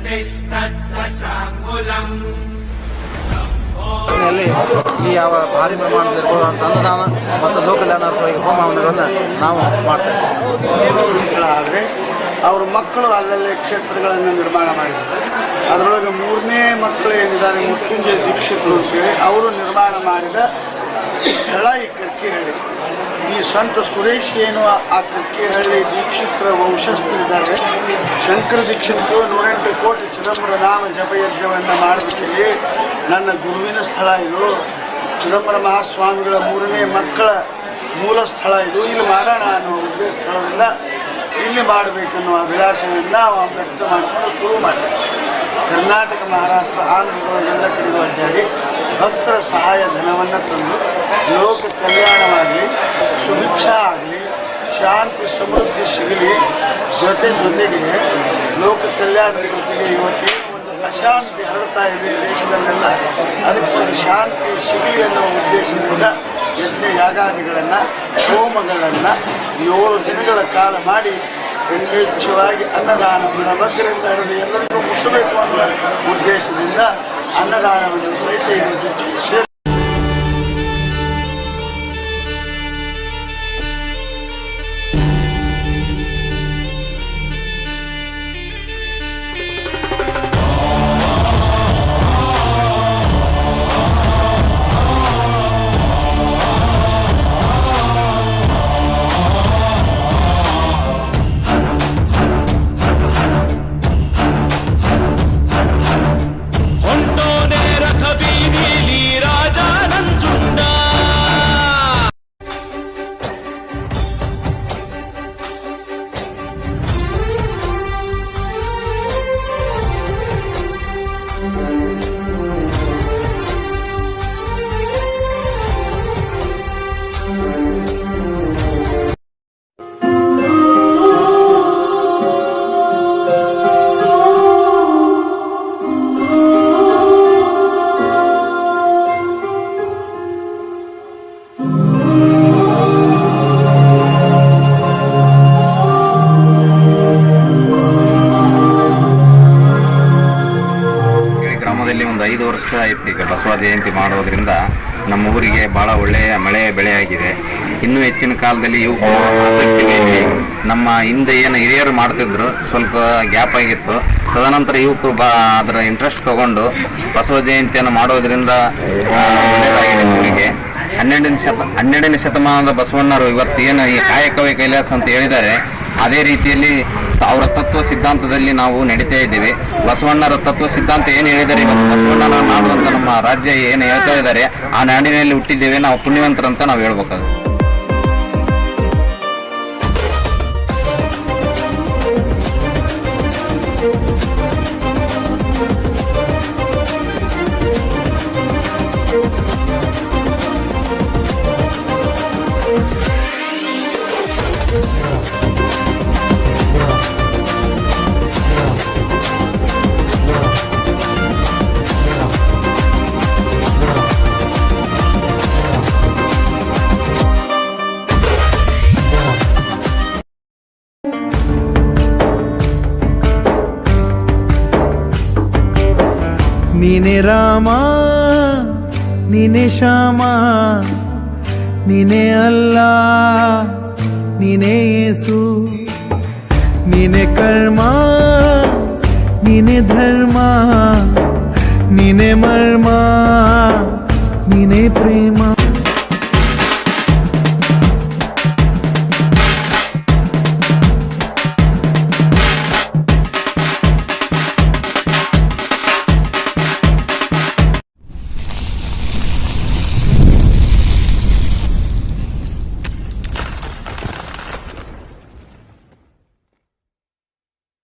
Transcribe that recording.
ಈ ಯಾವ ಭಾರಿ ಪ್ರಮಾಣದಲ್ಲಿರ್ಬೋದು ಅಂತ ಅನ್ನದಾನ ಮತ್ತು ಲೋಕಲ್ಯಾಣಾರ್ಪಣೆಗೆ ಹೋಮ ಹವನಗಳನ್ನು ನಾವು ಮಾಡ್ತೇವೆ. ಆದರೆ ಅವ್ರ ಮಕ್ಕಳು ಅಲ್ಲಲ್ಲೇ ಕ್ಷೇತ್ರಗಳನ್ನು ನಿರ್ಮಾಣ ಮಾಡಿದರು. ಅದರೊಳಗೆ 3ನೇ ಮಕ್ಕಳು ಏನಿದ್ದಾರೆ ಮೃತ್ಯುಂಜಯ ದೀಕ್ಷಿತರು ಅಂತೇಳಿ ಅವರು ನಿರ್ಮಾಣ ಮಾಡಿದ ಸ್ಥಳ ಈ ಕರ್ಕಿಹಳ್ಳಿ. ಈ ಸಂತ ಸುರೇಶ್ ಏನು ಆ ಕರ್ಕಿಹಳ್ಳಿ ದೀಕ್ಷಿತರ ವಂಶಸ್ಥರಿದ್ದಾರೆ. ಶಂಕರ ದೀಕ್ಷಿತರು 108 ಕೋಟಿ ಚಿದಂಬರ ನಾಮ ಜಪಯಜ್ಞವನ್ನು ಮಾಡಬೇಕಿಲ್ಲಿ ನನ್ನ ಗುರುವಿನ ಸ್ಥಳ ಇದು. ಚಿದಂಬರ ಮಹಾಸ್ವಾಮಿಗಳ 3ನೇ ಮಕ್ಕಳ ಮೂಲ ಸ್ಥಳ ಇದು. ಇಲ್ಲಿ ಮಾಡೋಣ ಅನ್ನುವ ಉದ್ದೇಶ ಸ್ಥಳದಿಂದ ಇಲ್ಲಿ ಮಾಡಬೇಕನ್ನುವ ಅಭಿಲಾಷೆಯಿಂದ ವ್ಯಕ್ತ ಮಾಡಿಕೊಂಡು ಶುರು ಮಾಡಿದೆ. ಕರ್ನಾಟಕ, ಮಹಾರಾಷ್ಟ್ರ, ಆಂಧ್ರದೊಳಗೆಲ್ಲ ಕಡೆಗೂ ಅಡ್ಡಾಡಿ ಭಕ್ತರ ಸಹಾಯ ಧನವನ್ನು ತಂದು ಲೋಕ ಕಲ್ಯಾಣವಾಗಲಿ, ಸುಭಿಕ್ಷ ಆಗಲಿ, ಶಾಂತಿ ಸಮೃದ್ಧಿ ಸಿಗಲಿ, ಜೊತೆಗೆ ಲೋಕ ಕಲ್ಯಾಣದ ಜೊತೆಗೆ ಇವತ್ತೇನು ಒಂದು ಅಶಾಂತಿ ಹರಡ್ತಾ ಇದೆ ದೇಶದಲ್ಲೆಲ್ಲ, ಅದಕ್ಕೊಂದು ಶಾಂತಿ ಸಿಗಲಿ ಅನ್ನೋ ಉದ್ದೇಶದಿಂದ ಯಜ್ಞ ಯಾಗಾದಿಗಳನ್ನು, ಹೋಮಗಳನ್ನು 7 ದಿನಗಳ ಕಾಲ ಮಾಡಿ ಯಥೇಚ್ಛವಾಗಿ ಅನ್ನದಾನ ಬಡಬಗ್ಗರಿಂದ ಹಿಡಿದು ಎಲ್ಲರಿಗೂ ಮುಟ್ಟಬೇಕು ಅನ್ನೋ ಉದ್ದೇಶದಿಂದ ಅನ್ನದಾನವನ್ನು ಸಹಿತ ಇರುತ್ತದೆ. ಒಂದು 5 ವರ್ಷ ಆಯ್ತು ಈಗ ಬಸವ ಜಯಂತಿ ಮಾಡೋದ್ರಿಂದ ನಮ್ಮ ಊರಿಗೆ ಭಾಳ ಒಳ್ಳೆಯ ಮಳೆ ಬೆಳೆ ಆಗಿದೆ. ಇನ್ನೂ ಹೆಚ್ಚಿನ ಕಾಲದಲ್ಲಿ ಇವು ಆಸಕ್ತಿ ವಹಿಸಿ ನಮ್ಮ ಹಿಂದೆ ಏನು ಹಿರಿಯರು ಮಾಡ್ತಿದ್ರು ಸ್ವಲ್ಪ ಗ್ಯಾಪ್ ಆಗಿತ್ತು. ತದನಂತರ ಯುವಕರು ಅದರ ಇಂಟ್ರೆಸ್ಟ್ ತಗೊಂಡು ಬಸವ ಜಯಂತಿಯನ್ನು ಮಾಡೋದ್ರಿಂದ ಒಳ್ಳೆಯದಾಗಿದೆ ಊರಿಗೆ. 12ನೇ ಶತಮಾನದ ಬಸವಣ್ಣರು ಇವತ್ತು ಏನು ಈ ಕಾಯಕವೇ ಕೈಲಾಸ ಅಂತ ಹೇಳಿದ್ದಾರೆ, ಅದೇ ರೀತಿಯಲ್ಲಿ ಅವರ ತತ್ವ ಸಿದ್ಧಾಂತದಲ್ಲಿ ನಾವು ನಡೀತಾ ಇದ್ದೀವಿ. ಬಸವಣ್ಣರ ತತ್ವ ಸಿದ್ಧಾಂತ ಏನು ಹೇಳಿದ್ದಾರೆ, ಇವತ್ತು ಬಸವಣ್ಣನ ನಾಡು ಅಂತ ನಮ್ಮ ರಾಜ್ಯ ಏನು ಹೇಳ್ತಾ ಇದ್ದಾರೆ, ಆ ನಾಡಿನಲ್ಲಿ ಹುಟ್ಟಿದ್ದೇವೆ, ನಾವು ಪುಣ್ಯವಂತರಂತ ನಾವು ಹೇಳ್ಬೇಕಾಗುತ್ತೆ. ನೀನೆ ರಾಮ, ನೀನೆ ಶ್ಯಾಮ, ನೀನೆ ಅಲ್ಲ, ನೀನೆ ಯೇಸು, ನೀನೆ ಕರ್ಮ, ನೀನೆ ಧರ್ಮ, ನೀನೆ ಮರ್ಮ.